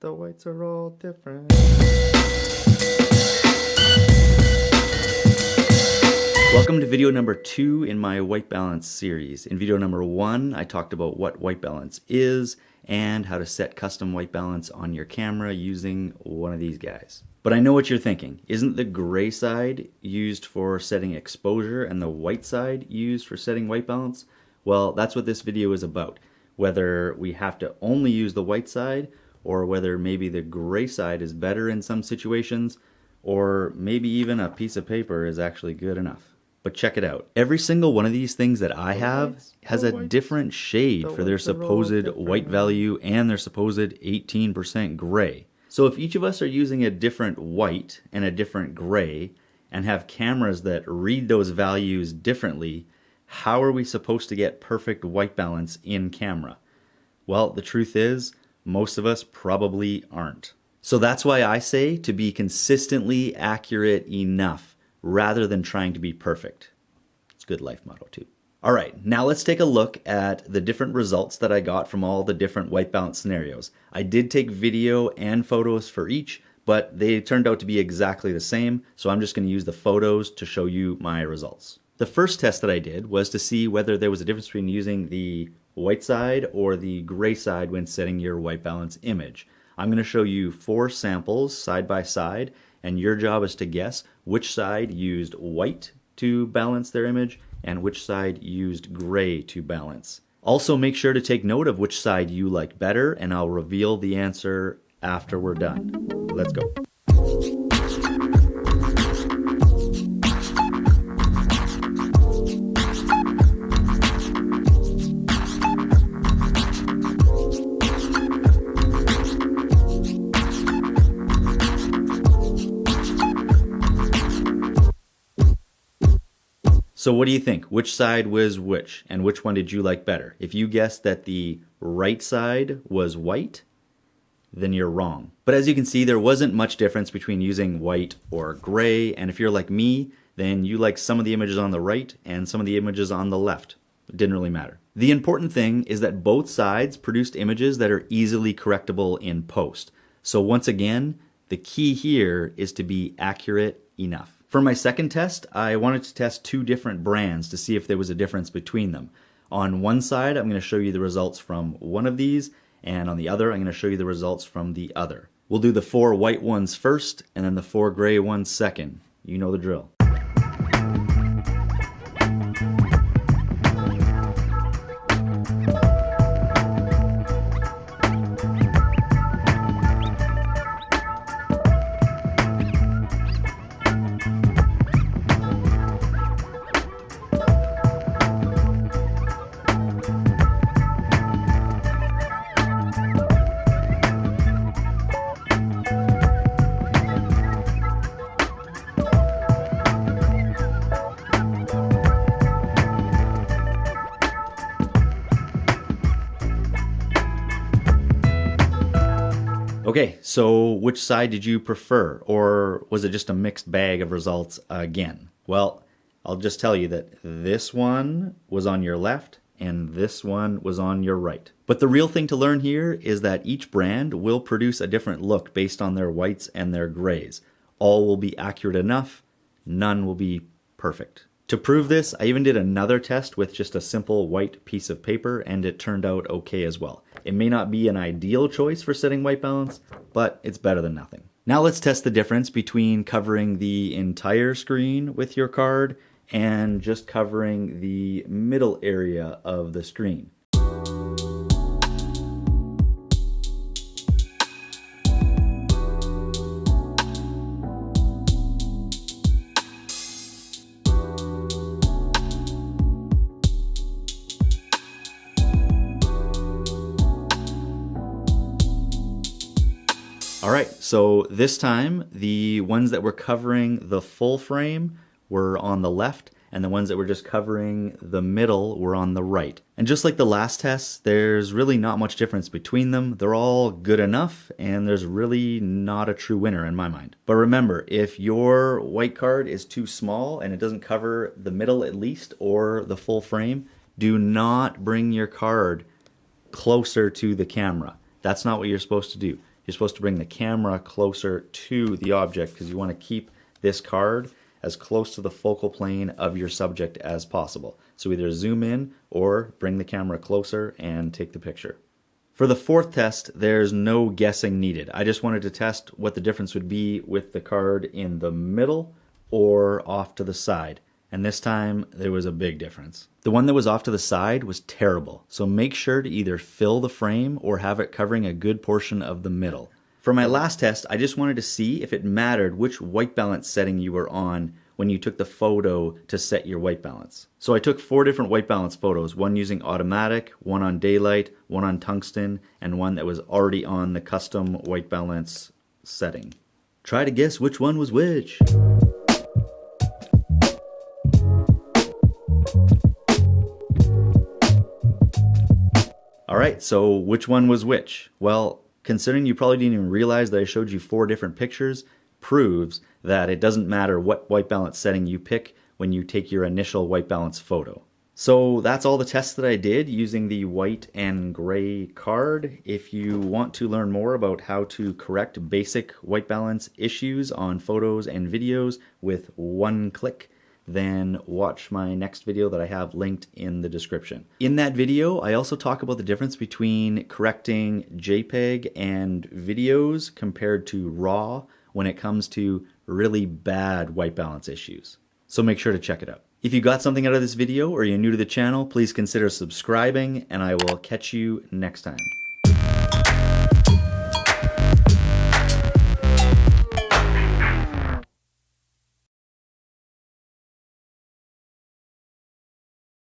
the whites are all different. Welcome to video number 2 in my white balance series. In video number 1, I talked about what white balance is and how to set custom white balance on your camera using one of these guys. But I know what you're thinking. Isn't the gray side used for setting exposure and the white side used for setting white balance? Well, that's what this video is about. Whether we have to only use the white side, or whether maybe the gray side is better in some situations, or maybe even a piece of paper is actually good enough. But check it out. Every single one of these things that I have has a different shade for their supposed white value and their supposed 18% gray. So if each of us are using a different white and a different gray and have cameras that read those values differently, how are we supposed to get perfect white balance in camera? Well, the truth is, most of us probably aren't. So that's why I say to be consistently accurate enough rather than trying to be perfect. It's a good life motto too. All right, now let's take a look at the different results that I got from all the different white balance scenarios. I did take video and photos for each, but they turned out to be exactly the same, so I'm just going to use the photos to show you my results. The first test that I did was to see whether there was a difference between using the white side or the gray side when setting your white balance image. I'm going to show you 4 samples side by side, and your job is to guess which side used white to balance their image and which side used gray to balance. Also make sure to take note of which side you like better, and I'll reveal the answer after we're done. Let's go. So what do you think? Which side was which? And which one did you like better? If you guessed that the right side was white, then you're wrong. But as you can see, there wasn't much difference between using white or gray. And if you're like me, then you like some of the images on the right and some of the images on the left. It didn't really matter. The important thing is that both sides produced images that are easily correctable in post. So once again, the key here is to be accurate enough. For my second test, I wanted to test 2 different brands to see if there was a difference between them. On one side, I'm going to show you the results from one of these, and on the other, I'm going to show you the results from the other. We'll do the 4 white ones first, and then the 4 gray ones second. You know the drill. Okay, so which side did you prefer, or was it just a mixed bag of results again? Well, I'll just tell you that this one was on your left and this one was on your right. But the real thing to learn here is that each brand will produce a different look based on their whites and their grays. All will be accurate enough, none will be perfect. To prove this, I even did another test with just a simple white piece of paper, and it turned out okay as well. It may not be an ideal choice for setting white balance, but it's better than nothing. Now let's test the difference between covering the entire screen with your card and just covering the middle area of the screen. All right, so this time the ones that were covering the full frame were on the left, and the ones that were just covering the middle were on the right. And just like the last test, there's really not much difference between them. They're all good enough, and there's really not a true winner in my mind. But remember, if your white card is too small and it doesn't cover the middle at least, or the full frame, do not bring your card closer to the camera. That's not what you're supposed to do. you're supposed to bring the camera closer to the object because you want to keep this card as close to the focal plane of your subject as possible. So either zoom in or bring the camera closer and take the picture. For the fourth test, there's no guessing needed. I just wanted to test what the difference would be with the card in the middle or off to the side. And this time, there was a big difference. The one that was off to the side was terrible, so make sure to either fill the frame or have it covering a good portion of the middle. For my last test, I just wanted to see if it mattered which white balance setting you were on when you took the photo to set your white balance. So I took 4 different white balance photos, one using automatic, one on daylight, one on tungsten, and one that was already on the custom white balance setting. Try to guess which one was which. Alright, so which one was which? Well, considering you probably didn't even realize that I showed you 4 different pictures, proves that it doesn't matter what white balance setting you pick when you take your initial white balance photo. So that's all the tests that I did using the white and gray card. If you want to learn more about how to correct basic white balance issues on photos and videos with one click, then watch my next video that I have linked in the description. In that video, I also talk about the difference between correcting JPEG and videos compared to RAW when it comes to really bad white balance issues. So make sure to check it out. If you got something out of this video or you're new to the channel, please consider subscribing, and I will catch you next time.